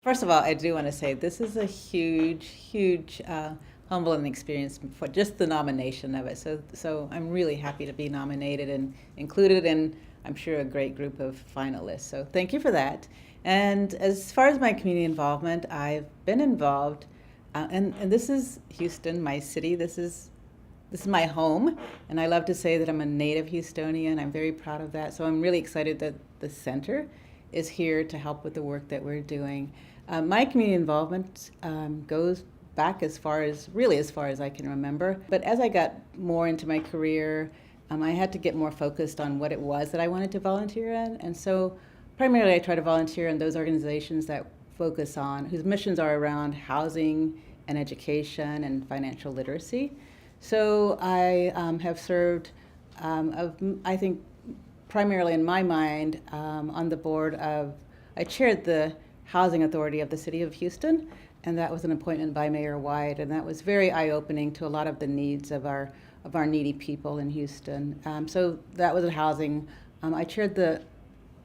First of all, I do want to say this is a huge humbling experience for just the nomination of it. So I'm really happy to be nominated and included in, I'm sure, a great group of finalists. So thank you for that. And as far as my community involvement, I've been involved, and this is Houston, my city. This is my home, and I love to say that I'm a native Houstonian. I'm very proud of that. So I'm really excited that the center is here to help with the work that we're doing. My community involvement goes back really as far as I can remember. But as I got more into my career, I had to get more focused on what it was that I wanted to volunteer in. And so primarily I try to volunteer in those organizations that focus on, whose missions are around housing and education and financial literacy. So I have served, I think, primarily in my mind, on the board of, I chaired the Housing Authority of the City of Houston, and that was an appointment by Mayor White, and that was very eye-opening to a lot of the needs of our needy people in Houston. So that was a housing. I chaired the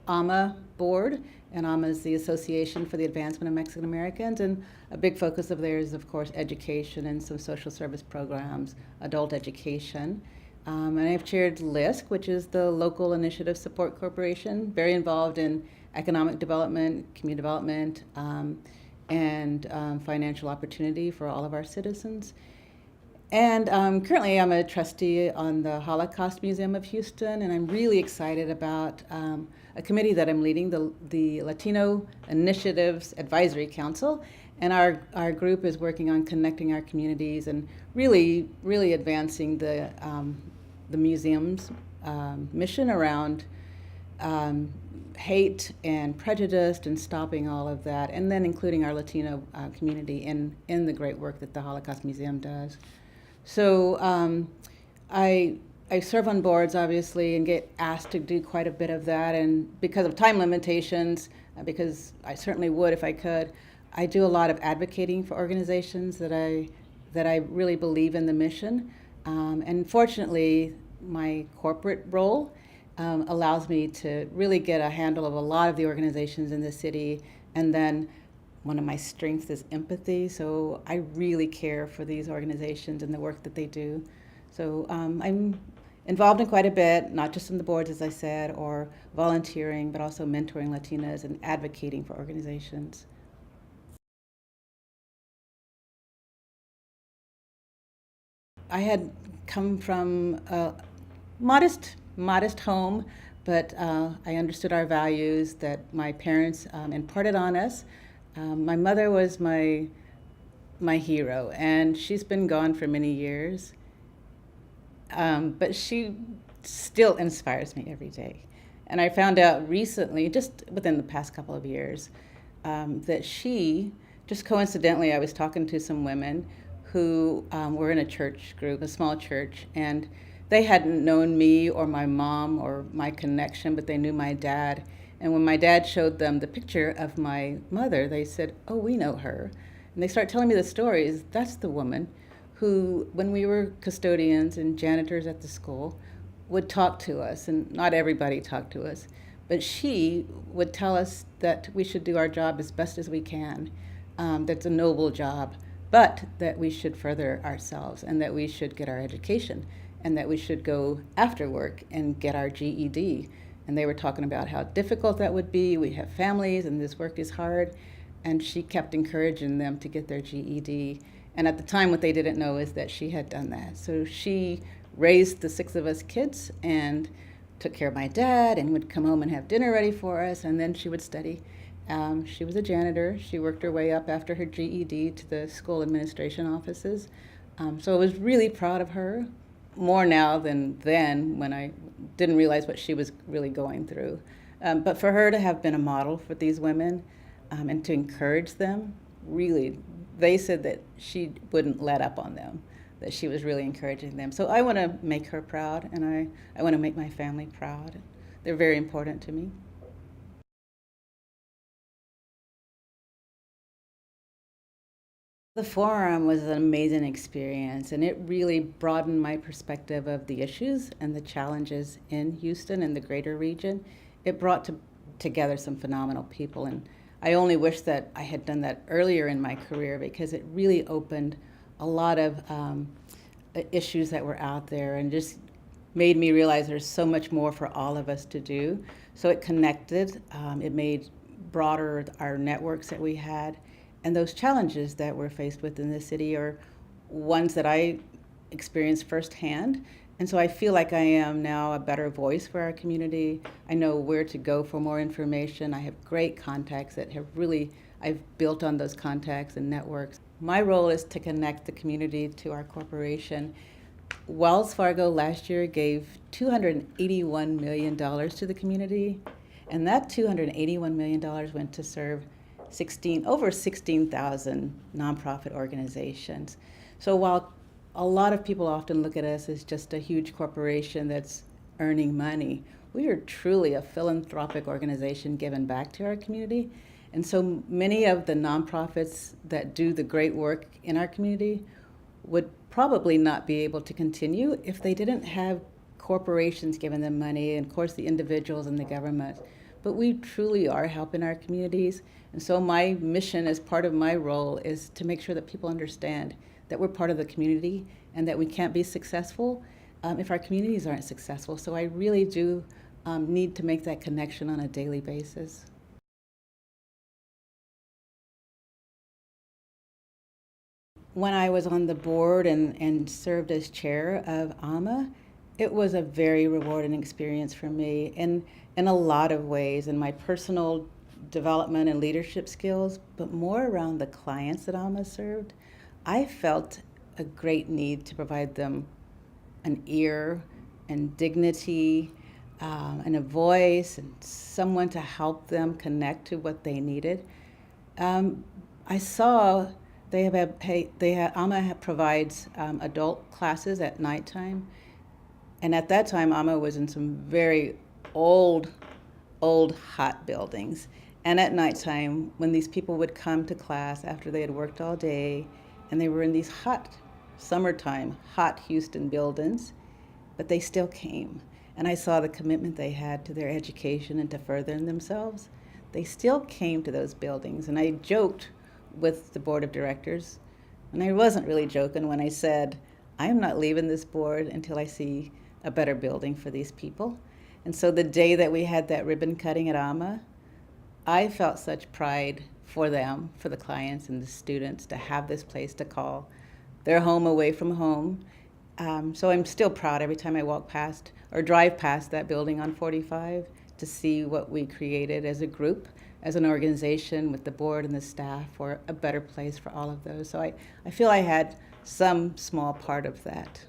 AMA board, and AMA is the Association for the Advancement of Mexican Americans, and a big focus of theirs is, of course, education and some social service programs, adult education. And I've chaired LISC, which is the Local Initiative Support Corporation, very involved in economic development, community development, and financial opportunity for all of our citizens. And currently I'm a trustee on the Holocaust Museum of Houston, and I'm really excited about a committee that I'm leading, the Latino Initiatives Advisory Council. And our group is working on connecting our communities and really advancing the museum's mission around hate and prejudice and stopping all of that, and then including our Latino community in the great work that the Holocaust Museum does. So I serve on boards, obviously, and get asked to do quite a bit of that. And because of time limitations, because I certainly would if I could, I do a lot of advocating for organizations that I really believe in the mission. And fortunately, my corporate role allows me to really get a handle of a lot of the organizations in the city. And then one of my strengths is empathy, so I really care for these organizations and the work that they do. So I'm involved in quite a bit, not just in the boards, as I said, or volunteering, but also mentoring Latinas and advocating for organizations. I had come from a modest home, but I understood our values that my parents imparted on us. My mother was my hero, and she's been gone for many years. But she still inspires me every day. And I found out recently, just within the past couple of years, that she, just coincidentally, I was talking to some women who were in a church group, a small church, and they hadn't known me or my mom or my connection, but they knew my dad. And when my dad showed them the picture of my mother, they said, "Oh, we know her." And they start telling me the stories. That's the woman who, when we were custodians and janitors at the school, would talk to us. And not everybody talked to us, but she would tell us that we should do our job as best as we can. That's a noble job, but that we should further ourselves and that we should get our education and that we should go after work and get our GED. And they were talking about how difficult that would be. We have families and this work is hard. And she kept encouraging them to get their GED. And at the time, what they didn't know is that she had done that. So she raised the 6 of us kids and took care of my dad and would come home and have dinner ready for us. And then she would study. She was a janitor. She worked her way up after her GED to the school administration offices. So I was really proud of her, more now than then when I didn't realize what she was really going through. But for her to have been a model for these women and to encourage them, really, they said that she wouldn't let up on them, that she was really encouraging them. So I want to make her proud, and I want to make my family proud. They're very important to me. The forum was an amazing experience, and it really broadened my perspective of the issues and the challenges in Houston and the greater region. It brought together some phenomenal people, and I only wish that I had done that earlier in my career, because it really opened a lot of issues that were out there and just made me realize there's so much more for all of us to do. So it connected, it made broader our networks that we had, and those challenges that we're faced with in the city are ones that I experienced firsthand. And so I feel like I am now a better voice for our community. I know where to go for more information. I have great contacts that have really, I've built on those contacts and networks. My role is to connect the community to our corporation. Wells Fargo last year gave $281 million to the community, and that $281 million went to serve over 16,000 nonprofit organizations. So while a lot of people often look at us as just a huge corporation that's earning money, we are truly a philanthropic organization giving back to our community. And so many of the nonprofits that do the great work in our community would probably not be able to continue if they didn't have corporations giving them money, and of course the individuals and the government. But we truly are helping our communities. And so my mission as part of my role is to make sure that people understand that we're part of the community and that we can't be successful if our communities aren't successful. So I really do need to make that connection on a daily basis. When I was on the board and served as chair of AMA, it was a very rewarding experience for me in a lot of ways, in my personal development and leadership skills, but more around the clients that AMA served. I felt a great need to provide them an ear and dignity and a voice and someone to help them connect to what they needed. I saw AMA provides adult classes at nighttime, and at that time AMA was in some very old hot buildings. And at nighttime, when these people would come to class after they had worked all day, and they were in these hot Houston buildings, but they still came. And I saw the commitment they had to their education and to furthering themselves. They still came to those buildings. And I joked with the board of directors, and I wasn't really joking when I said, I am not leaving this board until I see a better building for these people. And so the day that we had that ribbon cutting at AMA, I felt such pride for them, for the clients and the students, to have this place to call their home away from home. So I'm still proud every time I walk past or drive past that building on 45 to see what we created as a group, as an organization with the board and the staff, for a better place for all of those. So I feel I had some small part of that.